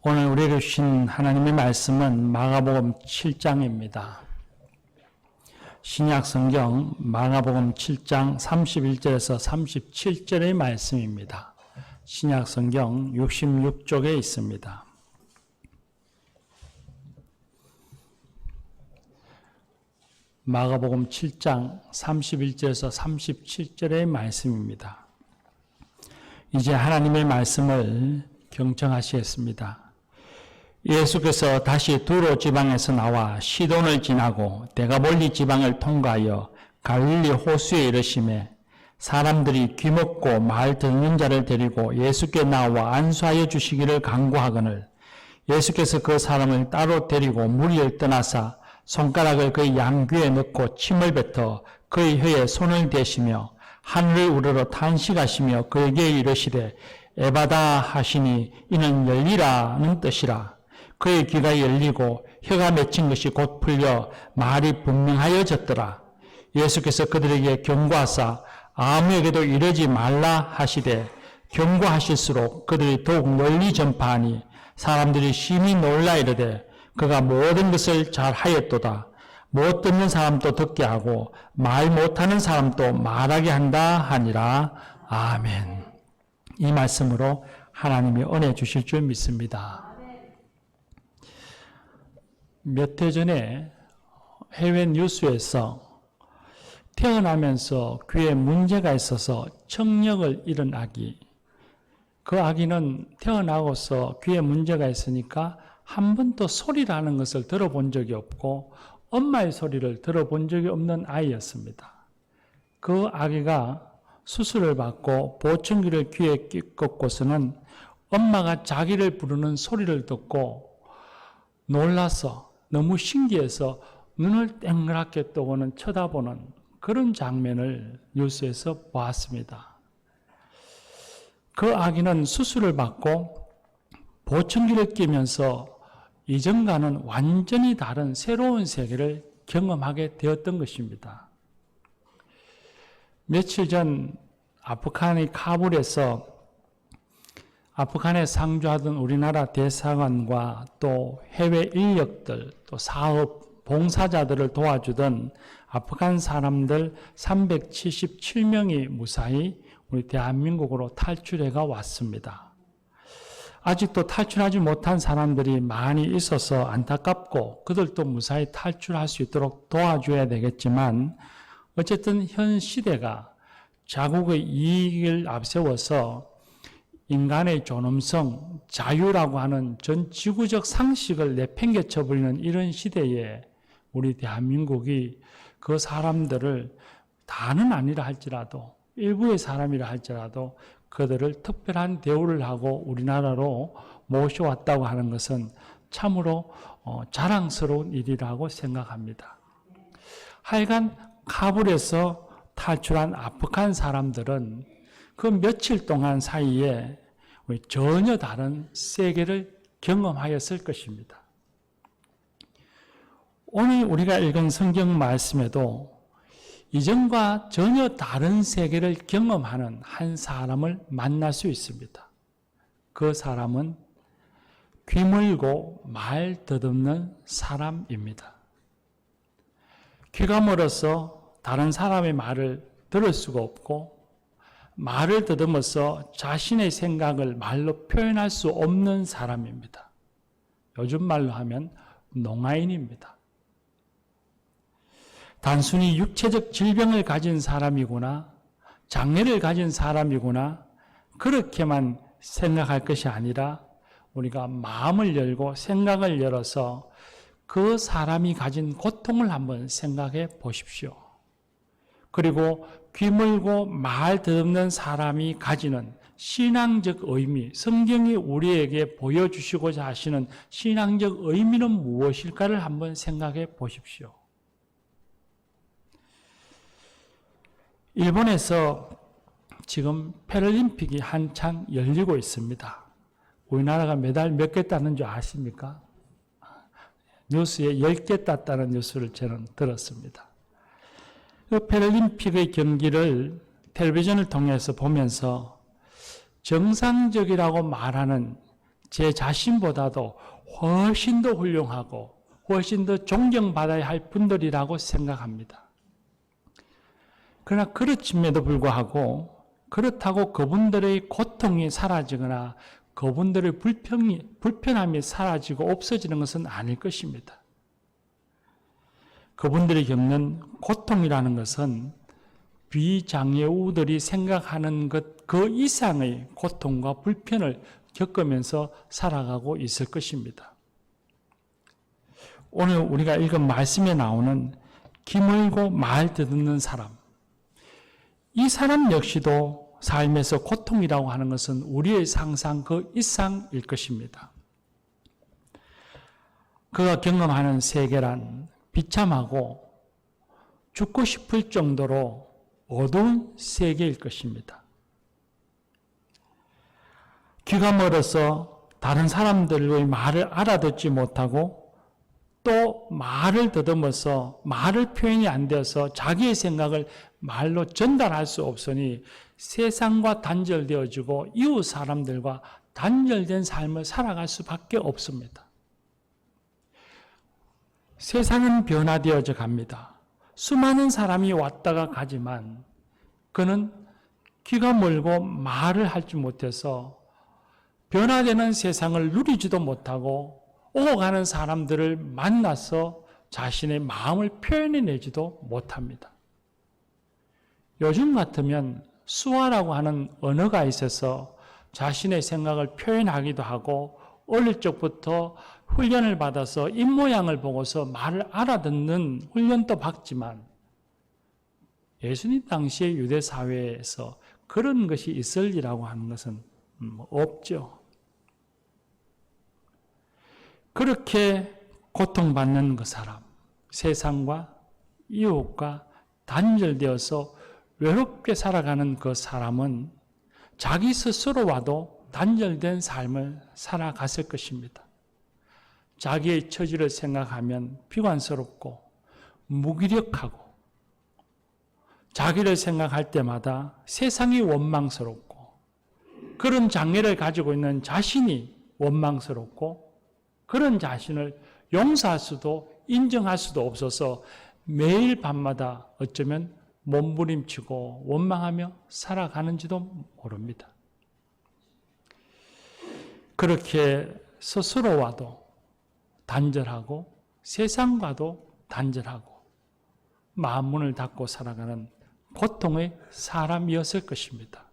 오늘 우리에게 주신 하나님의 말씀은 마가복음 7장입니다. 신약 성경 마가복음 7장 31절에서 37절의 말씀입니다. 신약 성경 66쪽에 있습니다. 마가복음 7장 31절에서 37절의 말씀입니다. 이제 하나님의 말씀을 경청하시겠습니다. 예수께서 다시 두로 지방에서 나와 시돈을 지나고 데가볼리 지방을 통과하여 갈릴리 호수에 이르시매 사람들이 귀먹고 말 듣는 자를 데리고 예수께 나와 안수하여 주시기를 간구하거늘 예수께서 그 사람을 따로 데리고 무리를 떠나사 손가락을 그의 양귀에 넣고 침을 뱉어 그의 혀에 손을 대시며 하늘을 우러러 탄식하시며 그에게 이르시되 에바다 하시니 이는 열리라는 뜻이라. 그의 귀가 열리고 혀가 맺힌 것이 곧 풀려 말이 분명하여졌더라. 예수께서 그들에게 경고하사 아무에게도 이르지 말라 하시되 경고하실수록 그들이 더욱 널리 전파하니 사람들이 심히 놀라 이르되 그가 모든 것을 잘 하였도다. 못 듣는 사람도 듣게 하고 말 못하는 사람도 말하게 한다 하니라. 아멘. 이 말씀으로 하나님이 은혜 주실 줄 믿습니다. 몇 해 전에 해외 뉴스에서 태어나면서 귀에 문제가 있어서 청력을 잃은 아기, 그 아기는 태어나고서 귀에 문제가 있으니까 한 번도 소리를 하는 것을 들어본 적이 없고 엄마의 소리를 들어본 적이 없는 아이였습니다. 그 아기가 수술을 받고 보청기를 귀에 꽂고서는 엄마가 자기를 부르는 소리를 듣고 놀라서 너무 신기해서 눈을 땡그랗게 뜨고는 쳐다보는 그런 장면을 뉴스에서 보았습니다. 그 아기는 수술을 받고 보청기를 끼면서 이전과는 완전히 다른 새로운 세계를 경험하게 되었던 것입니다. 며칠 전 아프간의 카불에서 아프간에 상주하던 우리나라 대사관과 또 해외 인력들, 또 사업, 봉사자들을 도와주던 아프간 사람들 377명이 무사히 우리 대한민국으로 탈출해가 왔습니다. 아직도 탈출하지 못한 사람들이 많이 있어서 안타깝고 그들도 무사히 탈출할 수 있도록 도와줘야 되겠지만 어쨌든 현 시대가 자국의 이익을 앞세워서 인간의 존엄성, 자유라고 하는 전 지구적 상식을 내팽개쳐 버리는 이런 시대에 우리 대한민국이 그 사람들을 다는 아니라 할지라도 일부의 사람이라 할지라도 그들을 특별한 대우를 하고 우리나라로 모셔왔다고 하는 것은 참으로 자랑스러운 일이라고 생각합니다. 하여간 카불에서 탈출한 아프간 사람들은 그 며칠 동안 사이에 전혀 다른 세계를 경험하였을 것입니다. 오늘 우리가 읽은 성경 말씀에도 이전과 전혀 다른 세계를 경험하는 한 사람을 만날 수 있습니다. 그 사람은 귀물고 말 더듬는 사람입니다. 귀가 멀어서 다른 사람의 말을 들을 수가 없고 말을 더듬어서 자신의 생각을 말로 표현할 수 없는 사람입니다. 요즘 말로 하면 농아인입니다. 단순히 육체적 질병을 가진 사람이구나, 장애를 가진 사람이구나 그렇게만 생각할 것이 아니라 우리가 마음을 열고 생각을 열어서 그 사람이 가진 고통을 한번 생각해 보십시오. 그리고 귀물고 말 더듬는 사람이 가지는 신앙적 의미, 성경이 우리에게 보여주시고자 하시는 신앙적 의미는 무엇일까를 한번 생각해 보십시오. 일본에서 지금 패럴림픽이 한창 열리고 있습니다. 우리나라가 메달 몇 개 땄는 줄 아십니까? 뉴스에 10개 땄다는 뉴스를 저는 들었습니다. 그 패럴림픽의 경기를 텔레비전을 통해서 보면서 정상적이라고 말하는 제 자신보다도 훨씬 더 훌륭하고 훨씬 더 존경받아야 할 분들이라고 생각합니다. 그러나 그렇음에도 불구하고 그렇다고 그분들의 고통이 사라지거나 그분들의 불편함이 사라지고 없어지는 것은 아닐 것입니다. 그분들이 겪는 고통이라는 것은 비장애우들이 생각하는 것 그 이상의 고통과 불편을 겪으면서 살아가고 있을 것입니다. 오늘 우리가 읽은 말씀에 나오는 기물고 말 듣는 사람, 이 사람 역시도 삶에서 고통이라고 하는 것은 우리의 상상 그 이상일 것입니다. 그가 경험하는 세계란 비참하고 죽고 싶을 정도로 어두운 세계일 것입니다. 귀가 멀어서 다른 사람들의 말을 알아듣지 못하고 또 말을 더듬어서 말을 표현이 안 되어서 자기의 생각을 말로 전달할 수 없으니 세상과 단절되어지고 이웃 사람들과 단절된 삶을 살아갈 수밖에 없습니다. 세상은 변화되어져 갑니다. 수많은 사람이 왔다가 가지만 그는 귀가 멀고 말을 하지 못해서 변화되는 세상을 누리지도 못하고 오고 가는 사람들을 만나서 자신의 마음을 표현해내지도 못합니다. 요즘 같으면 수화라고 하는 언어가 있어서 자신의 생각을 표현하기도 하고 어릴 적부터 훈련을 받아서 입모양을 보고서 말을 알아듣는 훈련도 받지만 예수님 당시의 유대 사회에서 그런 것이 있을리라고 하는 것은 없죠. 그렇게 고통받는 그 사람, 세상과 이웃과 단절되어서 외롭게 살아가는 그 사람은 자기 스스로와도 단절된 삶을 살아갔을 것입니다. 자기의 처지를 생각하면 비관스럽고 무기력하고 자기를 생각할 때마다 세상이 원망스럽고 그런 장애를 가지고 있는 자신이 원망스럽고 그런 자신을 용서할 수도 인정할 수도 없어서 매일 밤마다 어쩌면 몸부림치고 원망하며 살아가는지도 모릅니다. 그렇게 스스로와도 단절하고 세상과도 단절하고 마음문을 닫고 살아가는 고통의 사람이었을 것입니다.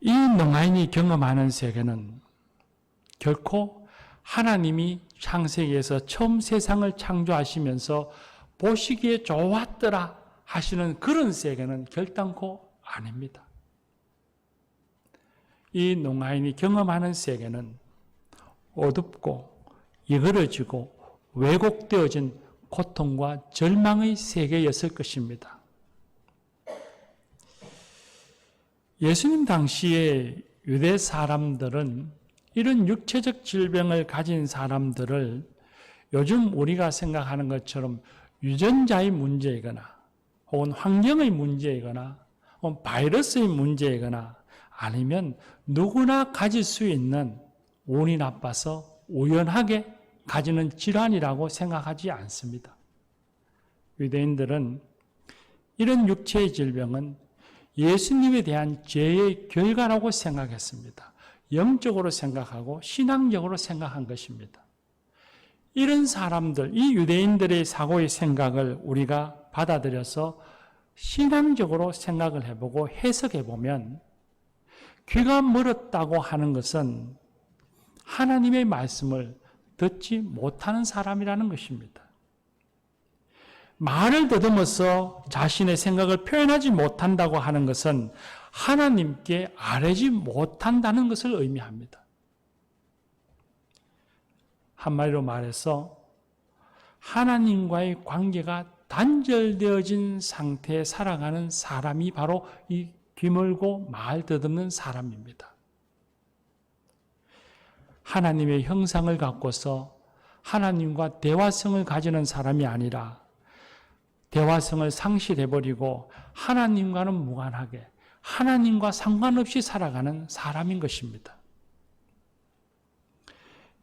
이 농아인이 경험하는 세계는 결코 하나님이 창세기에서 처음 세상을 창조하시면서 보시기에 좋았더라 하시는 그런 세계는 결단코 아닙니다. 이 농아인이 경험하는 세계는 어둡고 이그러지고 왜곡되어진 고통과 절망의 세계였을 것입니다. 예수님 당시에 유대 사람들은 이런 육체적 질병을 가진 사람들을 요즘 우리가 생각하는 것처럼 유전자의 문제이거나 혹은 환경의 문제이거나 혹은 바이러스의 문제이거나 아니면 누구나 가질 수 있는 운이 나빠서 우연하게 가지는 질환이라고 생각하지 않습니다. 유대인들은 이런 육체의 질병은 예수님에 대한 죄의 결과라고 생각했습니다. 영적으로 생각하고 신앙적으로 생각한 것입니다. 이런 사람들, 이 유대인들의 사고의 생각을 우리가 받아들여서 신앙적으로 생각을 해보고 해석해보면 귀가 멀었다고 하는 것은 하나님의 말씀을 듣지 못하는 사람이라는 것입니다. 말을 더듬어서 자신의 생각을 표현하지 못한다고 하는 것은 하나님께 아뢰지 못한다는 것을 의미합니다. 한마디로 말해서 하나님과의 관계가 단절되어진 상태에 살아가는 사람이 바로 이 귀멀고 말 더듬는 사람입니다. 하나님의 형상을 갖고서 하나님과 대화성을 가지는 사람이 아니라 대화성을 상실해버리고 하나님과는 무관하게 하나님과 상관없이 살아가는 사람인 것입니다.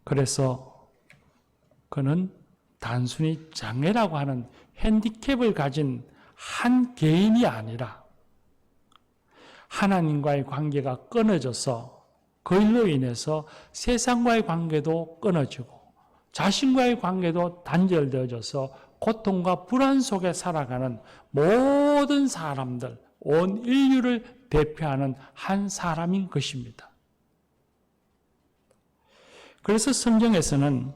그래서 그는 단순히 장애라고 하는 핸디캡을 가진 한 개인이 아니라 하나님과의 관계가 끊어져서 그 일로 인해서 세상과의 관계도 끊어지고 자신과의 관계도 단절되어져서 고통과 불안 속에 살아가는 모든 사람들, 온 인류를 대표하는 한 사람인 것입니다. 그래서 성경에서는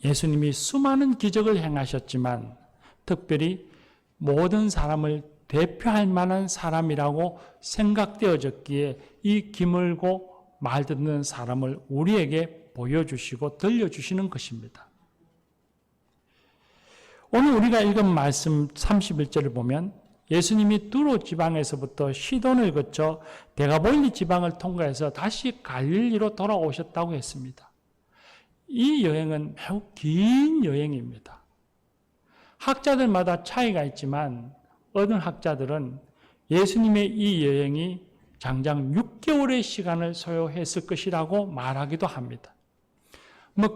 예수님이 수많은 기적을 행하셨지만 특별히 모든 사람을 대표할 만한 사람이라고 생각되어졌기에 이 기물고 말 듣는 사람을 우리에게 보여주시고 들려주시는 것입니다. 오늘 우리가 읽은 말씀 31절을 보면 예수님이 두로 지방에서부터 시돈을 거쳐 데가볼리 지방을 통과해서 다시 갈릴리로 돌아오셨다고 했습니다. 이 여행은 매우 긴 여행입니다. 학자들마다 차이가 있지만 어느 학자들은 예수님의 이 여행이 장장 6개월의 시간을 소요했을 것이라고 말하기도 합니다.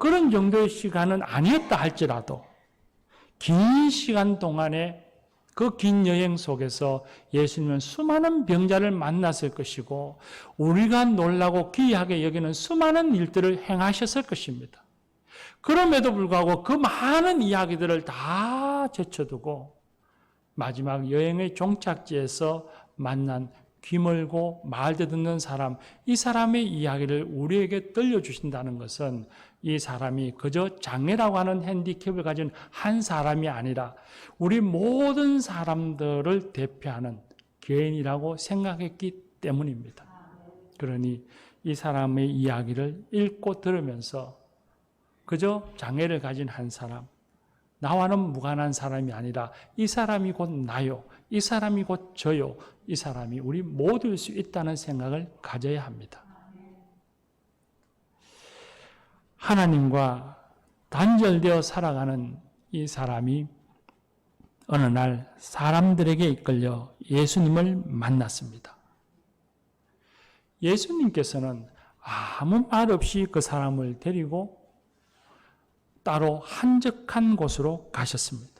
그런 정도의 시간은 아니었다 할지라도 긴 시간 동안에 그 긴 여행 속에서 예수님은 수많은 병자를 만났을 것이고 우리가 놀라고 기이하게 여기는 수많은 일들을 행하셨을 것입니다. 그럼에도 불구하고 그 많은 이야기들을 다 제쳐두고 마지막 여행의 종착지에서 만난 귀멀고 말 듣는 사람, 이 사람의 이야기를 우리에게 들려주신다는 것은 이 사람이 그저 장애라고 하는 핸디캡을 가진 한 사람이 아니라 우리 모든 사람들을 대표하는 개인이라고 생각했기 때문입니다. 그러니 이 사람의 이야기를 읽고 들으면서 그저 장애를 가진 한 사람, 나와는 무관한 사람이 아니라 이 사람이 곧 나요, 이 사람이 곧 저요, 이 사람이 우리 모두일 수 있다는 생각을 가져야 합니다. 하나님과 단절되어 살아가는 이 사람이 어느 날 사람들에게 이끌려 예수님을 만났습니다. 예수님께서는 아무 말 없이 그 사람을 데리고 따로 한적한 곳으로 가셨습니다.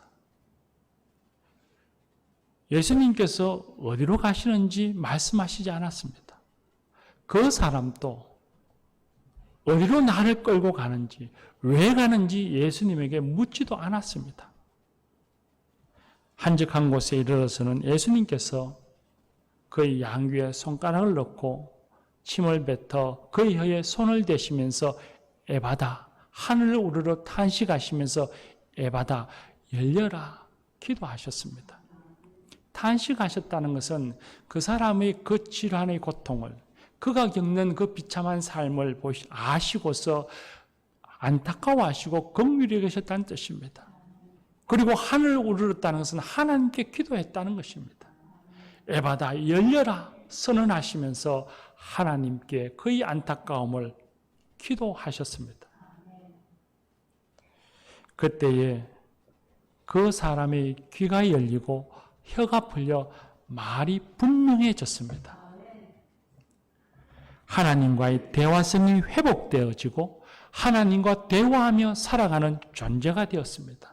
예수님께서 어디로 가시는지 말씀하시지 않았습니다. 그 사람도 어디로 나를 끌고 가는지, 왜 가는지 예수님에게 묻지도 않았습니다. 한적한 곳에 이르러서는 예수님께서 그의 양귀에 손가락을 넣고 침을 뱉어 그의 혀에 손을 대시면서 에바다, 하늘을 우러러 탄식하시면서 에바다, 열려라 기도하셨습니다. 탄식하셨다는 것은 그 사람의 그 질환의 고통을, 그가 겪는 그 비참한 삶을 아시고서 안타까워하시고 긍휼히 여기셨다는 뜻입니다. 그리고 하늘을 우러렀다는 것은 하나님께 기도했다는 것입니다. 에바다, 열려라 선언하시면서 하나님께 그의 안타까움을 기도하셨습니다. 그때에 그 사람의 귀가 열리고 혀가 풀려 말이 분명해졌습니다. 하나님과의 대화성이 회복되어지고 하나님과 대화하며 살아가는 존재가 되었습니다.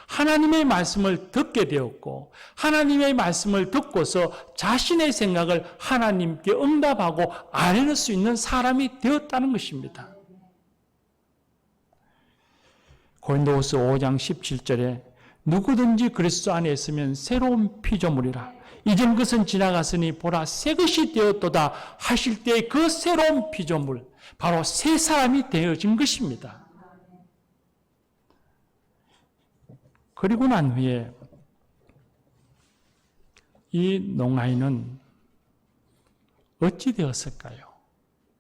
하나님의 말씀을 듣게 되었고 하나님의 말씀을 듣고서 자신의 생각을 하나님께 응답하고 아뢰는 수 있는 사람이 되었다는 것입니다. 고린도후서 5장 17절에 누구든지 그리스도 안에 있으면 새로운 피조물이라. 이전 것은 지나갔으니 보라 새 것이 되었도다 하실 때 그 새로운 피조물, 바로 새 사람이 되어진 것입니다. 그리고 난 후에 이 농아인은 어찌 되었을까요?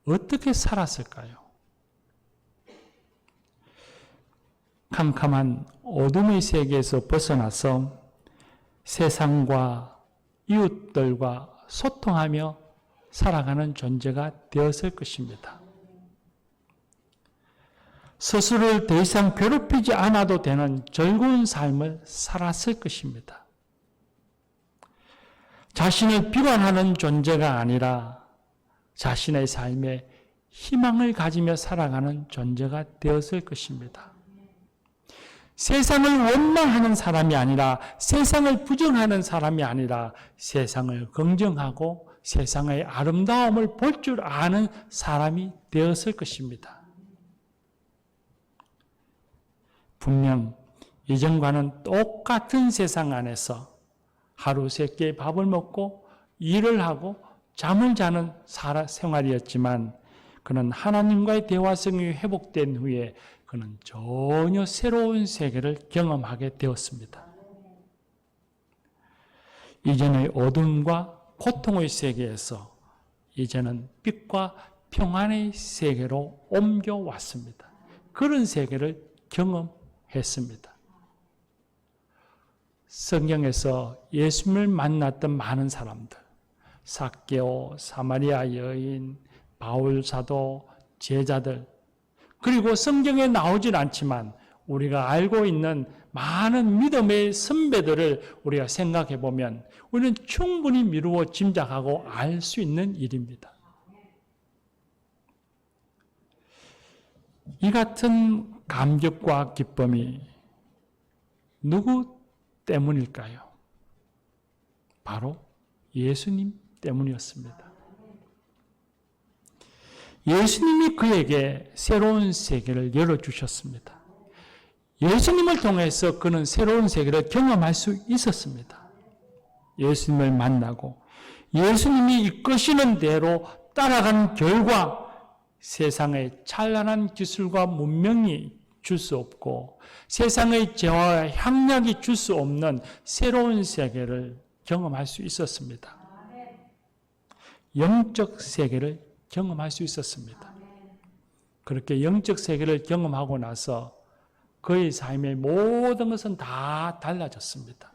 어떻게 살았을까요? 캄캄한 어둠의 세계에서 벗어나서 세상과 이웃들과 소통하며 살아가는 존재가 되었을 것입니다. 스스로를 더 이상 괴롭히지 않아도 되는 즐거운 삶을 살았을 것입니다. 자신을 비관하는 존재가 아니라 자신의 삶에 희망을 가지며 살아가는 존재가 되었을 것입니다. 세상을 원망하는 사람이 아니라, 세상을 부정하는 사람이 아니라 세상을 긍정하고 세상의 아름다움을 볼 줄 아는 사람이 되었을 것입니다. 분명 이전과는 똑같은 세상 안에서 하루 세 끼의 밥을 먹고 일을 하고 잠을 자는 생활이었지만, 그는 하나님과의 대화성이 회복된 후에 그는 전혀 새로운 세계를 경험하게 되었습니다. 이전의 어둠과 고통의 세계에서 이제는 빛과 평안의 세계로 옮겨왔습니다. 그런 세계를 경험했습니다. 성경에서 예수님을 만났던 많은 사람들, 삭개오, 사마리아 여인, 바울 사도, 제자들, 그리고 성경에 나오질 않지만 우리가 알고 있는 많은 믿음의 선배들을 우리가 생각해 보면 우리는 충분히 미루어 짐작하고 알 수 있는 일입니다. 이 같은 감격과 기쁨이 누구 때문일까요? 바로 예수님 때문이었습니다. 예수님이 그에게 새로운 세계를 열어주셨습니다. 예수님을 통해서 그는 새로운 세계를 경험할 수 있었습니다. 예수님을 만나고 예수님이 이끄시는 대로 따라간 결과 세상의 찬란한 기술과 문명이 줄 수 없고 세상의 재화와 향락이 줄 수 없는 새로운 세계를 경험할 수 있었습니다. 영적 세계를 경험할 수 있었습니다. 그렇게 영적 세계를 경험하고 나서 그의 삶의 모든 것은 다 달라졌습니다.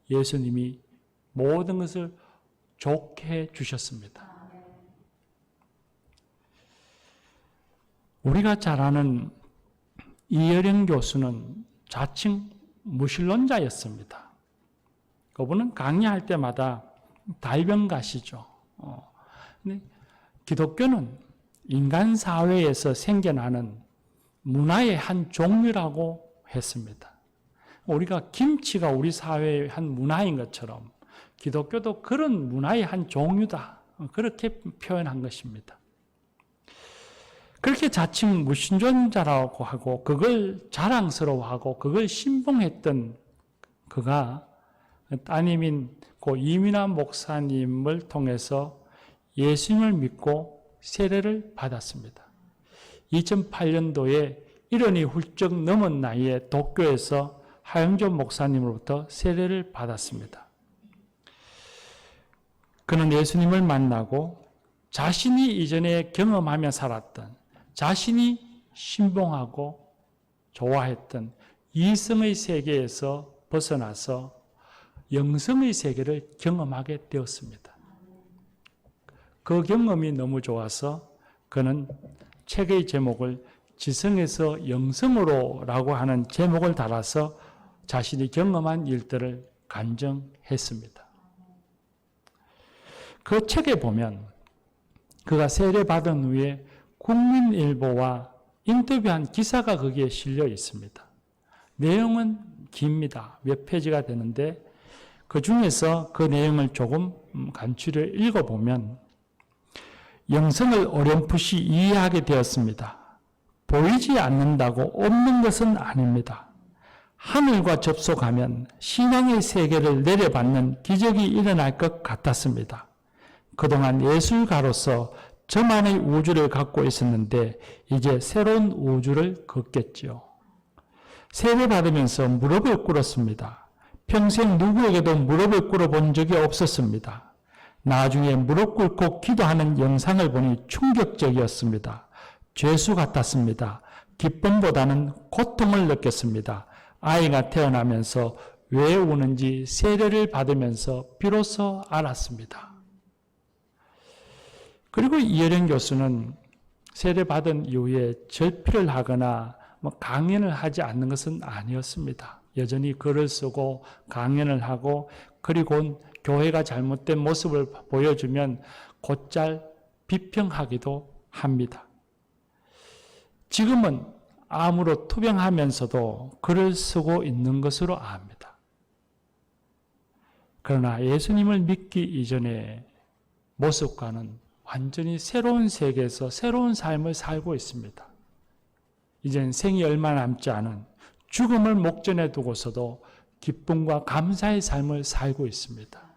예수님이 모든 것을 좋게 해 주셨습니다. 우리가 잘 아는 이혜령 교수는 자칭 무신론자였습니다. 그분은 강의할 때마다 달변가시죠. 근데 기독교는 인간 사회에서 생겨나는 문화의 한 종류라고 했습니다. 우리가 김치가 우리 사회의 한 문화인 것처럼 기독교도 그런 문화의 한 종류다. 그렇게 표현한 것입니다. 그렇게 자칭 무신론자라고 하고 그걸 자랑스러워하고 그걸 신봉했던 그가 따님인 고 이민아 목사님을 통해서 예수님을 믿고 세례를 받았습니다. 2008년도에 1년이 훌쩍 넘은 나이에 도쿄에서 하영조 목사님으로부터 세례를 받았습니다. 그는 예수님을 만나고 자신이 이전에 경험하며 살았던, 자신이 신봉하고 좋아했던 이성의 세계에서 벗어나서 영성의 세계를 경험하게 되었습니다. 그 경험이 너무 좋아서 그는 책의 제목을 지성에서 영성으로 라고 하는 제목을 달아서 자신이 경험한 일들을 간증했습니다. 그 책에 보면 그가 세례받은 후에 국민일보와 인터뷰한 기사가 거기에 실려 있습니다. 내용은 깁니다. 몇 페이지가 되는데 그 중에서 그 내용을 조금 간추려 읽어보면 영성을 어렴풋이 이해하게 되었습니다. 보이지 않는다고 없는 것은 아닙니다. 하늘과 접속하면 신앙의 세계를 내려받는 기적이 일어날 것 같았습니다. 그동안 예술가로서 저만의 우주를 갖고 있었는데 이제 새로운 우주를 걷겠지요. 세례받으면서 무릎을 꿇었습니다. 평생 누구에게도 무릎을 꿇어본 적이 없었습니다. 나중에 무릎 꿇고 기도하는 영상을 보니 충격적이었습니다. 죄수 같았습니다. 기쁨보다는 고통을 느꼈습니다. 아이가 태어나면서 왜 우는지 세례를 받으면서 비로소 알았습니다. 그리고 이혜령 교수는 세례받은 이후에 절필을 하거나 강연을 하지 않는 것은 아니었습니다. 여전히 글을 쓰고 강연을 하고 그리고 교회가 잘못된 모습을 보여주면 곧잘 비평하기도 합니다. 지금은 암으로 투병하면서도 글을 쓰고 있는 것으로 압니다. 그러나 예수님을 믿기 이전의 모습과는 완전히 새로운 세계에서 새로운 삶을 살고 있습니다. 이젠 생이 얼마 남지 않은 죽음을 목전에 두고서도 기쁨과 감사의 삶을 살고 있습니다.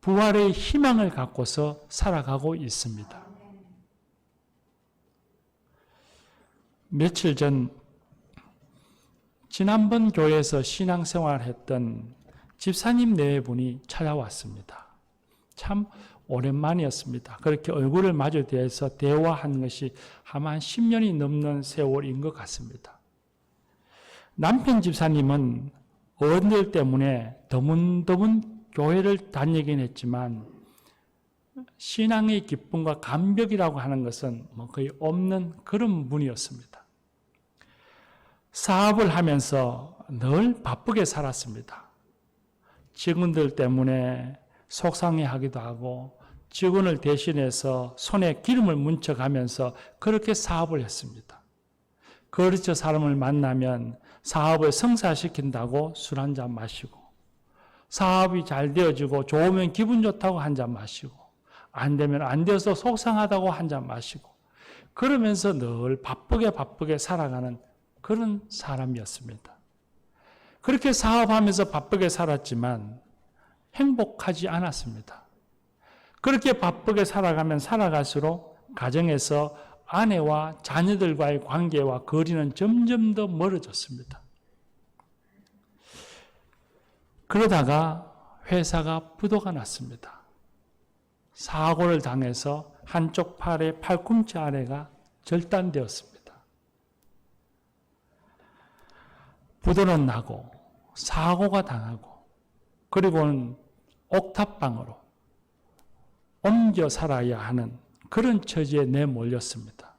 부활의 희망을 갖고서 살아가고 있습니다. 며칠 전 지난번 교회에서 신앙생활했던 집사님 네 분이 찾아왔습니다. 참 오랜만이었습니다. 그렇게 얼굴을 마주 대해서 대화한 것이 아마 10년이 넘는 세월인 것 같습니다. 남편 집사님은 어른들 때문에 드문드문 교회를 다니긴 했지만 신앙의 기쁨과 감격이라고 하는 것은 거의 없는 그런 분이었습니다. 사업을 하면서 늘 바쁘게 살았습니다. 직원들 때문에 속상해하기도 하고 직원을 대신해서 손에 기름을 묻혀가면서 그렇게 사업을 했습니다. 거래처 사람을 만나면 사업을 성사시킨다고 술 한잔 마시고, 사업이 잘 되어지고 좋으면 기분 좋다고 한잔 마시고, 안 되면 안 되어서 속상하다고 한잔 마시고, 그러면서 늘 바쁘게 살아가는 그런 사람이었습니다. 그렇게 사업하면서 바쁘게 살았지만 행복하지 않았습니다. 그렇게 바쁘게 살아가면 살아갈수록 가정에서 아내와 자녀들과의 관계와 거리는 점점 더 멀어졌습니다. 그러다가 회사가 부도가 났습니다. 사고를 당해서 한쪽 팔의 팔꿈치 아래가 절단되었습니다. 부도는 나고 사고가 당하고 그리고는 옥탑방으로 옮겨 살아야 하는 그런 처지에 내몰렸습니다.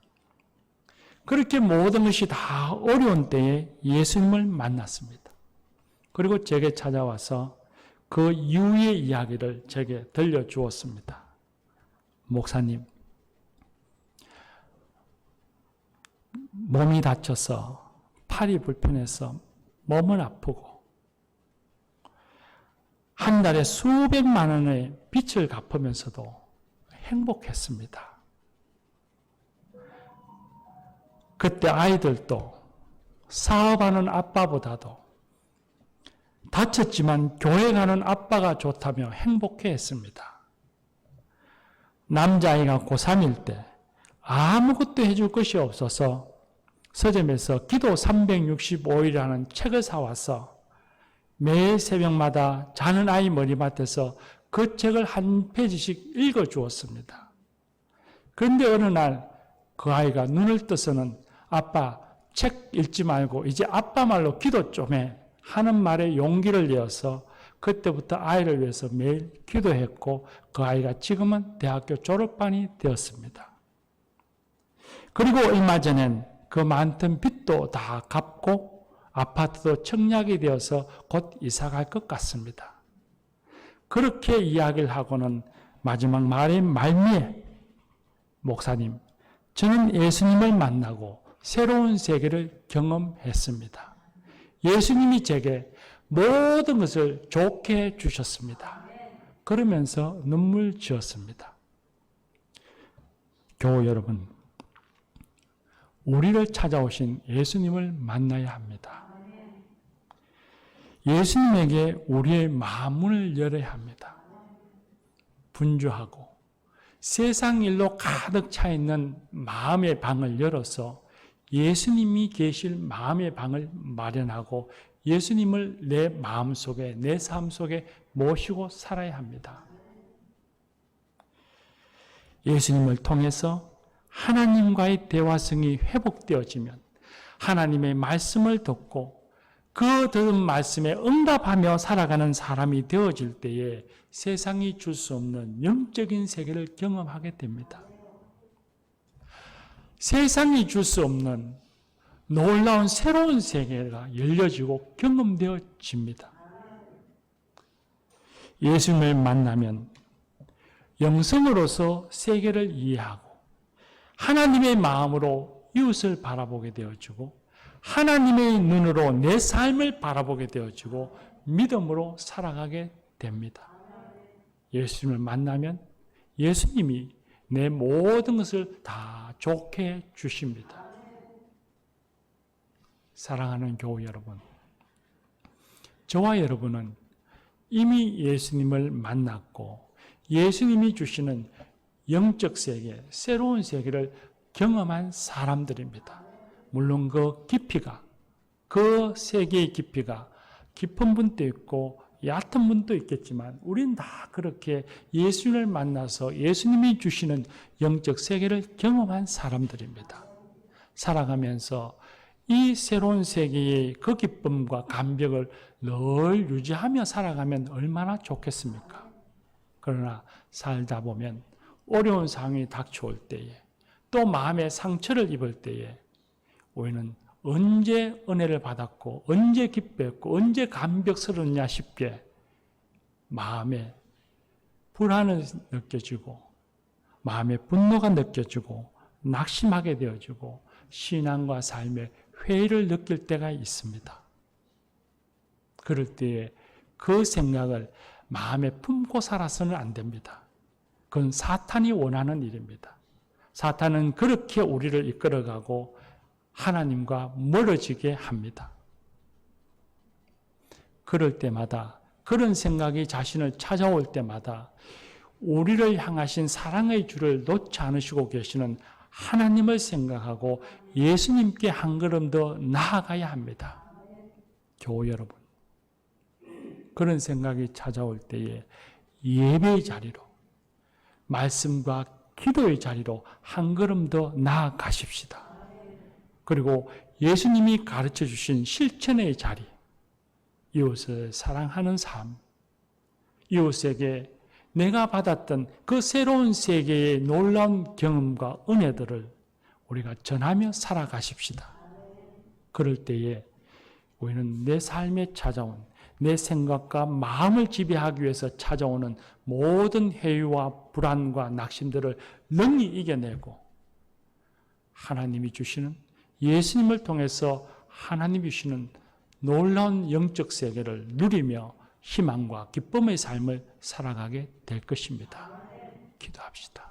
그렇게 모든 것이 다 어려운 때에 예수님을 만났습니다. 그리고 제게 찾아와서 그 이후의 이야기를 제게 들려주었습니다. 목사님, 몸이 다쳐서 팔이 불편해서 몸은 아프고 한 달에 수백만 원의 빚을 갚으면서도 행복했습니다. 그때 아이들도 사업하는 아빠보다도 다쳤지만 교회 가는 아빠가 좋다며 행복해했습니다. 남자아이가 고3일 때 아무것도 해줄 것이 없어서 서점에서 기도 365일이라는 책을 사와서 매일 새벽마다 자는 아이 머리맡에서 그 책을 한 페이지씩 읽어주었습니다. 그런데 어느 날 그 아이가 눈을 떠서는 아빠 책 읽지 말고 이제 아빠 말로 기도 좀 해 하는 말에 용기를 내어서 그때부터 아이를 위해서 매일 기도했고 그 아이가 지금은 대학교 졸업반이 되었습니다. 그리고 얼마 전엔 그 많던 빚도 다 갚고 아파트도 청약이 되어서 곧 이사갈 것 같습니다. 그렇게 이야기를 하고는 마지막 말의 말미에 목사님, 저는 예수님을 만나고 새로운 세계를 경험했습니다. 예수님이 제게 모든 것을 좋게 해 주셨습니다. 그러면서 눈물 지었습니다. 교우 여러분, 우리를 찾아오신 예수님을 만나야 합니다. 예수님에게 우리의 마음을 열어야 합니다. 분주하고 세상 일로 가득 차 있는 마음의 방을 열어서 예수님이 계실 마음의 방을 마련하고 예수님을 내 마음 속에, 내 삶 속에 모시고 살아야 합니다. 예수님을 통해서 하나님과의 대화성이 회복되어지면 하나님의 말씀을 듣고 그 들은 말씀에 응답하며 살아가는 사람이 되어질 때에 세상이 줄 수 없는 영적인 세계를 경험하게 됩니다. 세상이 줄 수 없는 놀라운 새로운 세계가 열려지고 경험되어집니다. 예수님을 만나면 영성으로서 세계를 이해하고 하나님의 마음으로 이웃을 바라보게 되어지고 하나님의 눈으로 내 삶을 바라보게 되어지고 믿음으로 살아가게 됩니다. 예수님을 만나면 예수님이 내 모든 것을 다 좋게 해 주십니다. 사랑하는 교우 여러분, 저와 여러분은 이미 예수님을 만났고 예수님이 주시는 영적 세계, 새로운 세계를 경험한 사람들입니다. 물론 그 깊이가, 그 세계의 깊이가 깊은 분도 있고 얕은 분도 있겠지만 우리는 다 그렇게 예수님을 만나서 예수님이 주시는 영적 세계를 경험한 사람들입니다. 살아가면서 이 새로운 세계의 그 기쁨과 감격을 늘 유지하며 살아가면 얼마나 좋겠습니까? 그러나 살다 보면 어려운 상황이 닥쳐올 때에 또 마음의 상처를 입을 때에 우리는 언제 은혜를 받았고 언제 기뻐했고 언제 감격스러웠냐 싶게 마음에 불안을 느껴지고 마음의 분노가 느껴지고 낙심하게 되어지고 신앙과 삶의 회의를 느낄 때가 있습니다. 그럴 때에 그 생각을 마음에 품고 살아서는 안 됩니다. 그건 사탄이 원하는 일입니다. 사탄은 그렇게 우리를 이끌어가고 하나님과 멀어지게 합니다. 그럴 때마다 그런 생각이 자신을 찾아올 때마다 우리를 향하신 사랑의 줄을 놓지 않으시고 계시는 하나님을 생각하고 예수님께 한 걸음 더 나아가야 합니다. 교우 여러분, 그런 생각이 찾아올 때에 예배의 자리로, 말씀과 기도의 자리로 한 걸음 더 나아가십시다. 그리고 예수님이 가르쳐 주신 실천의 자리, 이웃을 사랑하는 삶, 이웃에게 내가 받았던 그 새로운 세계의 놀라운 경험과 은혜들을 우리가 전하며 살아가십시다. 그럴 때에 우리는 내 삶에 찾아온 내 생각과 마음을 지배하기 위해서 찾아오는 모든 회의와 불안과 낙심들을 능히 이겨내고 하나님이 주시는 예수님을 통해서 하나님이 주시는 놀라운 영적 세계를 누리며 희망과 기쁨의 삶을 살아가게 될 것입니다. 기도합시다.